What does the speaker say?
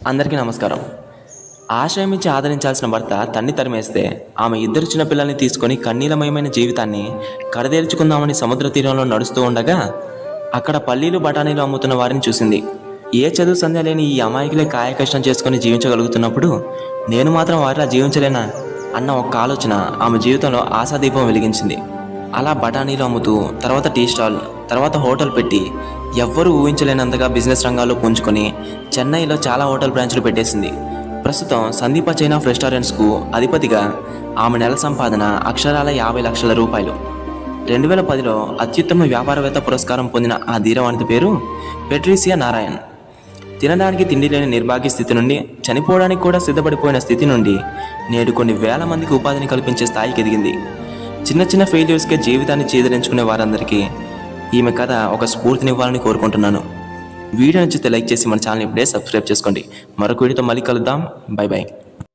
అందరికీ నమస్కారం. ఆశయం ఇచ్చి ఆదరించాల్సిన భర్త తన్ని తరిమేస్తే ఆమె ఇద్దరు చిన్నపిల్లల్ని తీసుకొని కన్నీలమయమైన జీవితాన్ని కడదేర్చుకుందామని సముద్ర తీరంలో నడుస్తూ ఉండగా అక్కడ పల్లీలు బఠానీలు అమ్ముతున్న వారిని చూసింది. ఏ చదువు సంధ్య లేని ఈ అమాయకులే కాయ కష్టం చేసుకొని జీవించగలుగుతున్నప్పుడు నేను మాత్రం వారిలా జీవించలేనా అన్న ఒక్క ఆలోచన ఆమె జీవితంలో ఆశాదీపం వెలిగించింది. అలా బఠానీలు అమ్ముతూ తర్వాత టీ స్టాల్, తర్వాత హోటల్ పెట్టి ఎవ్వరూ ఊహించలేనంతగా బిజినెస్ రంగాల్లో పుంజుకొని చెన్నైలో చాలా హోటల్ బ్రాంచ్లు పెట్టేసింది. ప్రస్తుతం సందీప చైన్ ఆఫ్ రెస్టారెంట్స్కు అధిపతిగా ఆమె నెల సంపాదన అక్షరాల 50 లక్షల రూపాయలు. 2010లో అత్యుత్తమ వ్యాపారవేత్త పురస్కారం పొందిన ఆ ధీరవాణిత పేరు పెట్రిసియా నారాయణ్. తినడానికి తిండి లేని నిర్భాగ్య స్థితి నుండి చనిపోవడానికి కూడా సిద్ధపడిపోయిన స్థితి నుండి నేడు కొన్ని వేల మందికి ఉపాధిని కల్పించే స్థాయికి ఎదిగింది. చిన్న చిన్న ఫెయిల్యూర్స్కే జీవితాన్ని చేదరించుకునే వారందరికీ ఈమె కథ ఒక స్ఫూర్తినివ్వాలని కోరుకుంటున్నాను. వీడియో నచ్చితే లైక్ చేసి మన ఛానల్ ఇప్పుడే సబ్స్క్రైబ్ చేసుకోండి. మరొక వీడియోతో మళ్ళీ కలుద్దాం. By by.